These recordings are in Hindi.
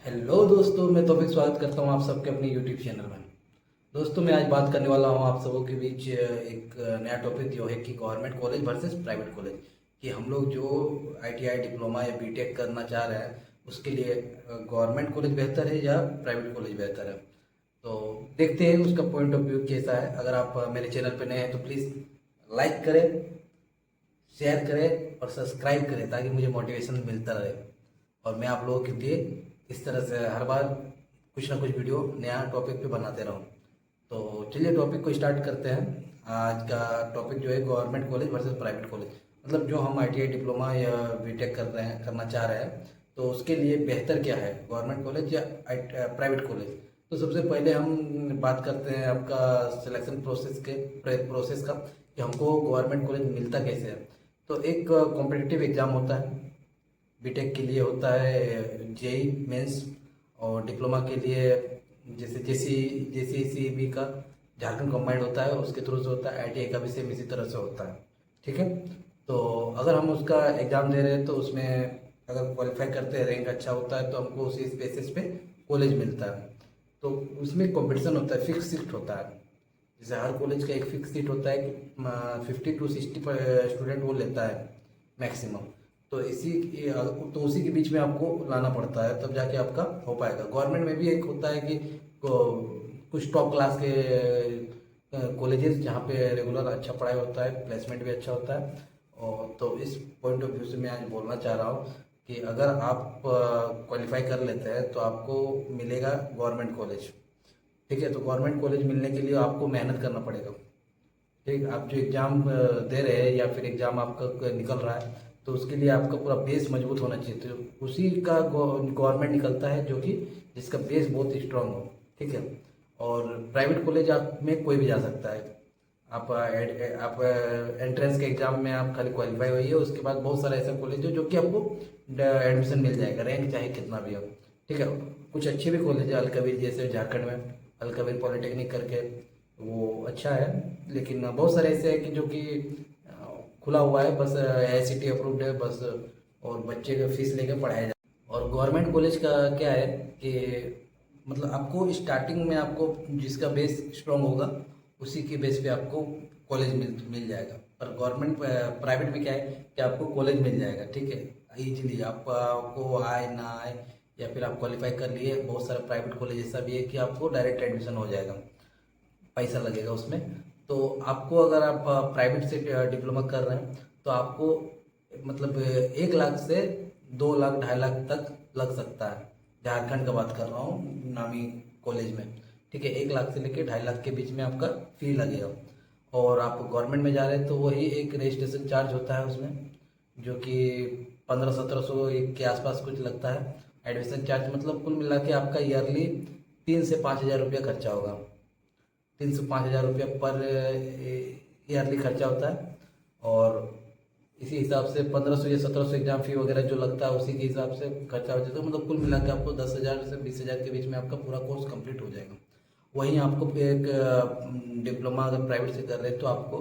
हेलो दोस्तों, मैं तौफीक स्वागत करता हूं आप सबके अपने यूट्यूब चैनल में। दोस्तों, मैं आज बात करने वाला हूं आप सबों के बीच एक नया टॉपिक जो है कि government college versus private college. कि हम लोग जो आईटीआई डिप्लोमा या बीटेक करना चाह रहे हैं उसके लिए गवर्नमेंट कॉलेज बेहतर है या प्राइवेट कॉलेज बेहतर है। तो देखते हैं उसका पॉइंट ऑफ व्यू कैसा है। अगर आप मेरे चैनल पर नए हैं तो प्लीज़ लाइक करें, शेयर करें और सब्सक्राइब करें ताकि मुझे मोटिवेशन मिलता रहे और मैं आप लोगों के लिए इस तरह से हर बार कुछ ना कुछ वीडियो नया टॉपिक पे बनाते रहूँ। तो चलिए टॉपिक को स्टार्ट करते हैं। आज का टॉपिक जो है government college versus private college, मतलब जो हम आईटीआई डिप्लोमा या बीटेक कर रहे हैं करना चाह रहे हैं तो उसके लिए बेहतर क्या है, गवर्नमेंट कॉलेज या प्राइवेट कॉलेज। तो सबसे पहले हम बात करते हैं आपका सिलेक्शन प्रोसेस का कि हमको गवर्नमेंट कॉलेज मिलता कैसे है। तो एक कॉम्पिटिटिव एग्ज़ाम होता है, बीटेक के लिए होता है जेई मेंस, और डिप्लोमा के लिए जैसे जेसीसीबी का झारखंड कंबाइंड होता है उसके थ्रू से होता है, आईटीआई का भी सेम इसी तरह से होता है। ठीक है। तो अगर हम उसका एग्ज़ाम दे रहे हैं तो उसमें अगर क्वालिफाई करते हैं, रैंक अच्छा होता है तो हमको उसी बेसिस पे कॉलेज मिलता है। तो उसमें कंपटीशन होता है, फिक्स सीट होता है। जैसे हर कॉलेज का एक फिक्स सीट होता है कि 50 to 60 स्टूडेंट वो लेता है मैक्सिमम। तो तो उसी के बीच में आपको लाना पड़ता है तब जाके आपका हो पाएगा। गवर्नमेंट में भी एक होता है कि कुछ टॉप क्लास के कॉलेजेस जहाँ पे रेगुलर अच्छा पढ़ाई होता है, प्लेसमेंट भी अच्छा होता है। और तो इस पॉइंट ऑफ व्यू से मैं आज बोलना चाह रहा हूँ कि अगर आप क्वालिफाई कर लेते हैं तो आपको मिलेगा गवर्नमेंट कॉलेज। ठीक है। तो गवर्नमेंट कॉलेज मिलने के लिए आपको मेहनत करना पड़ेगा। ठीक, आप जो एग्ज़ाम दे रहे हैं या फिर एग्ज़ाम आपका निकल रहा है तो उसके लिए आपका पूरा बेस मजबूत होना चाहिए। तो उसी का गवर्नमेंट निकलता है जो कि जिसका बेस बहुत स्ट्रांग हो। ठीक है। और प्राइवेट कॉलेज आप में कोई भी जा सकता है। आप एंट्रेंस के एग्ज़ाम में आप खाली क्वालिफाई होइए, उसके बाद बहुत सारे ऐसे कॉलेज है जो कि आपको एडमिशन मिल जाएगा, रैंक चाहे कितना भी हो। ठीक है। कुछ अच्छे भी कॉलेज है, अलकबीर जैसे झारखंड में अलकबीर पॉलिटेक्निक करके, वो अच्छा है। लेकिन बहुत सारे ऐसे हैं कि जो कि खुला हुआ है, बस आईसीटी अप्रूव्ड है बस, और बच्चे का फीस लेके पढ़ाया जाए। और गवर्नमेंट कॉलेज का क्या है कि मतलब आपको स्टार्टिंग में आपको जिसका बेस स्ट्रांग होगा उसी के बेस पे आपको कॉलेज मिल मिल जाएगा। पर गवर्नमेंट प्राइवेट में क्या है कि आपको कॉलेज मिल जाएगा। ठीक है, इजीली आपको आए ना आए या फिर आप क्वालिफाई कर लिए, बहुत सारे प्राइवेट कॉलेज ऐसा भी है कि आपको डायरेक्ट एडमिशन हो जाएगा, पैसा लगेगा उसमें। तो आपको अगर आप प्राइवेट से डिप्लोमा कर रहे हैं तो आपको मतलब 1 लाख से 2 लाख 2.5 लाख तक लग सकता है। झारखंड का बात कर रहा हूँ, नामी कॉलेज में। ठीक है, 1 लाख से लेकर 2.5 लाख के बीच में आपका फी लगेगा। और आप गवर्नमेंट में जा रहे हैं तो वही एक रजिस्ट्रेशन चार्ज होता है उसमें, जो कि 1500-1700 के आसपास कुछ लगता है एडमिशन चार्ज। मतलब कुल मिला के आपका ईयरली 3 से 5 हज़ार रुपया खर्चा होगा। 3 से 5 हज़ार रुपया पर ईयरली खर्चा होता है। और इसी हिसाब से 1500 या 1700 एग्जाम फी वगैरह जो लगता है उसी के हिसाब से खर्चा हो जाता है। मतलब कुल मिला के आपको 10 हज़ार से 20 हज़ार के बीच में आपका पूरा कोर्स कंप्लीट हो जाएगा। वहीं आपको एक डिप्लोमा अगर प्राइवेट से कर रहे हैं तो आपको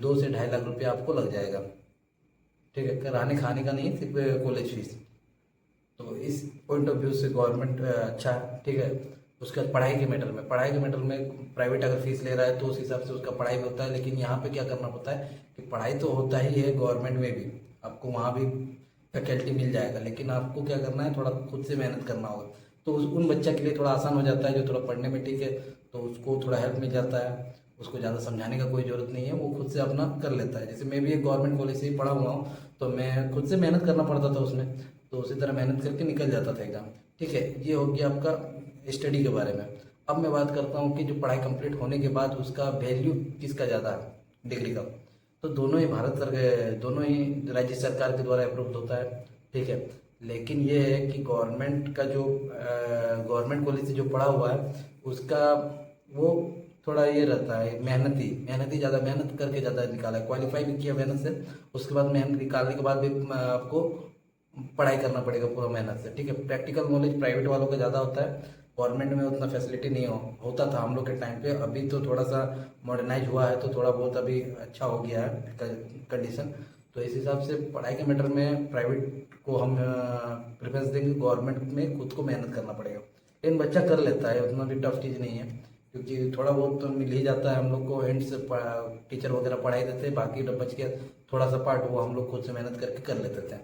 2 से 2.5 लाख रुपया आपको लग जाएगा। ठीक है, रहने खाने का नहीं, सिर्फ कॉलेज फीस। तो इस पॉइंट ऑफ व्यू से गवर्नमेंट अच्छा है। ठीक है। उसके बाद पढ़ाई के मैटर में प्राइवेट अगर फीस ले रहा है तो उस हिसाब से उसका पढ़ाई भी होता है। लेकिन यहाँ पे क्या करना पड़ता है कि पढ़ाई तो होता ही है गवर्नमेंट में भी, आपको वहाँ भी फैकल्टी मिल जाएगा, लेकिन आपको क्या करना है, थोड़ा खुद से मेहनत करना होगा। तो उन बच्चा के लिए थोड़ा आसान हो जाता है जो थोड़ा पढ़ने में ठीक है, तो उसको थोड़ा हेल्प मिल जाता है। उसको ज़्यादा समझाने का कोई ज़रूरत नहीं है, वो खुद से अपना कर लेता है। जैसे मैं भी एक गवर्नमेंट कॉलेज से ही पढ़ा हुआ हूँ तो मैं खुद से मेहनत करना पड़ता था उसमें, तो उसी तरह मेहनत करके निकल जाता था एग्ज़ाम। ठीक है, ये हो गया आपका स्टडी के बारे में। अब मैं बात करता हूँ कि जो पढ़ाई कंप्लीट होने के बाद उसका वैल्यू किसका ज़्यादा है डिग्री का। तो दोनों ही दोनों ही राज्य सरकार के द्वारा अप्रूव्ड होता है। ठीक है। लेकिन ये है कि गवर्नमेंट कॉलेज से जो पढ़ा हुआ है उसका वो थोड़ा ये रहता है, मेहनती मेहनती ज़्यादा मेहनत करके ज़्यादा निकाला है, क्वालिफाई भी किया मेहनत से। उसके बाद मेहनत निकालने के बाद भी आपको पढ़ाई करना पड़ेगा पूरा मेहनत से। ठीक है। प्रैक्टिकल नॉलेज प्राइवेट वालों का ज़्यादा होता है, गवर्नमेंट में उतना फैसिलिटी नहीं होता था हम लोग के टाइम पे। अभी तो थोड़ा सा मॉडर्नाइज हुआ है तो थोड़ा बहुत अभी अच्छा हो गया है कंडीशन। तो इस हिसाब से पढ़ाई के मैटर में प्राइवेट को हम प्रेफरेंस देंगे, गवर्नमेंट में खुद को मेहनत करना पड़ेगा। लेकिन बच्चा कर लेता है, उतना भी टफ चीज़ नहीं है, क्योंकि थोड़ा बहुत तो मिल ही जाता है। हम लोग को एंड से टीचर वगैरह पढ़ाई देते हैं, बाकी बच के थोड़ा सा पार्ट वो हम लोग खुद से मेहनत करके कर लेते हैं।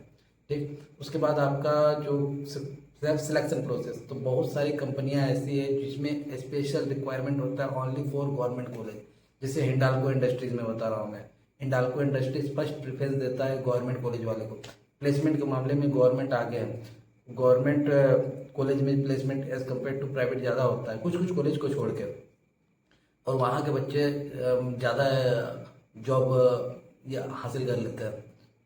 ठीक, उसके बाद आपका जो सिलेक्शन प्रोसेस, तो बहुत सारी कंपनियां ऐसी है जिसमें स्पेशल रिक्वायरमेंट होता है ओनली फॉर गवर्नमेंट कॉलेज। जैसे हिंडाल्को इंडस्ट्रीज में बता रहा हूँ मैं, हिंडाल्को इंडस्ट्रीज फर्स्ट प्रेफरेंस देता है गवर्नमेंट कॉलेज वाले को। प्लेसमेंट के मामले में गवर्नमेंट आगे है, गवर्नमेंट कॉलेज में placement as compare to private ज़्यादा होता है, कुछ कुछ कॉलेज को छोड़ के। और वहाँ के बच्चे ज़्यादा जॉब हासिल कर लेते हैं,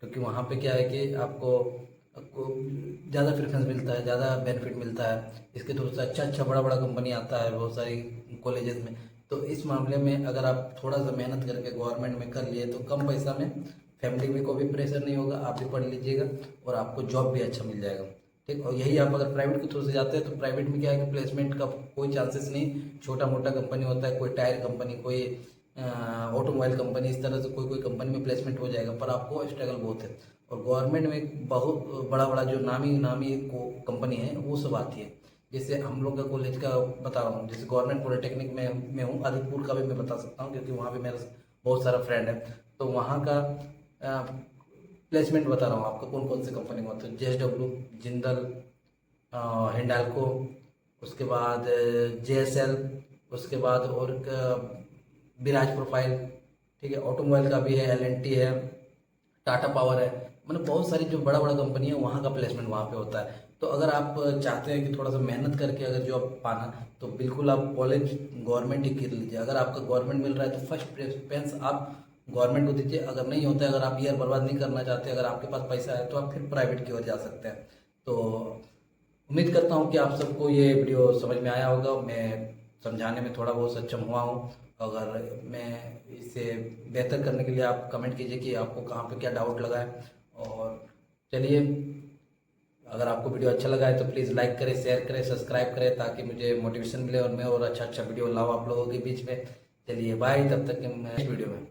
क्योंकि वहाँ पे क्या है कि आपको ज़्यादा प्रेफरेंस मिलता है, ज़्यादा बेनिफिट मिलता है। इसके थ्रू से अच्छा बड़ा बड़ा कंपनी आता है बहुत सारी कॉलेजेस में। तो इस मामले में अगर आप थोड़ा सा मेहनत करके गवर्नमेंट में कर लिए तो कम पैसा में फैमिली में कोई भी प्रेशर नहीं होगा, आप भी पढ़ लीजिएगा और आपको जॉब भी अच्छा मिल जाएगा। ठीक, और यही आप अगर प्राइवेट के थ्रू से जाते हैं तो प्राइवेट में क्या है कि प्लेसमेंट का कोई चांसेस नहीं, छोटा मोटा कंपनी होता है, कोई टायर कंपनी, कोई ऑटोमोबाइल कंपनी, इस तरह से कोई कंपनी में प्लेसमेंट हो जाएगा, पर आपको स्ट्रगल बहुत है। और गवर्नमेंट में बहुत बड़ा बड़ा जो नामी कंपनी है वो सब आती है। जैसे हम लोग का कॉलेज का बता रहा हूँ, जैसे गवर्नमेंट पॉलिटेक्निक में हूँ, आदिपुर का भी मैं बता सकता हूँ क्योंकि वहाँ पे मेरा बहुत सारा फ्रेंड है। तो वहाँ का प्लेसमेंट बता रहा हूँ आपको कौन कौन से कंपनी में होता है। JSW, जिंदल, हिंडाल्को, उसके बाद JSL, उसके बाद और विराज प्रोफाइल, ठीक है, ऑटोमोबाइल का भी है, L&T है, टाटा पावर है, मतलब बहुत सारी जो बड़ा बड़ा कंपनी है वहाँ का प्लेसमेंट वहाँ पे होता है। तो अगर आप चाहते हैं कि थोड़ा सा मेहनत करके अगर जॉब पाना, तो बिल्कुल आप कॉलेज गवर्नमेंट ही कर लीजिए। अगर आपका गवर्नमेंट मिल रहा है तो फर्स्ट प्रेफरेंस आप गवर्नमेंट को दीजिए। अगर नहीं होता है, अगर आप ईयर बर्बाद नहीं करना चाहते, अगर आपके पास पैसा है, तो आप फिर प्राइवेट की ओर जा सकते हैं। तो उम्मीद करता हूँ कि आप सबको ये वीडियो समझ में आया होगा। मैं समझाने में थोड़ा बहुत सक्षम हुआ हूँ। अगर मैं इसे बेहतर करने के लिए आप कमेंट कीजिए कि आपको कहाँ पे क्या डाउट लगा है। और चलिए, अगर आपको वीडियो अच्छा लगा है तो प्लीज़ लाइक करें, शेयर करें, सब्सक्राइब करें, ताकि मुझे मोटिवेशन मिले और मैं और अच्छा वीडियो लाऊँ आप लोगों के बीच में। चलिए बाय, तब तक नेक्स्ट वीडियो में।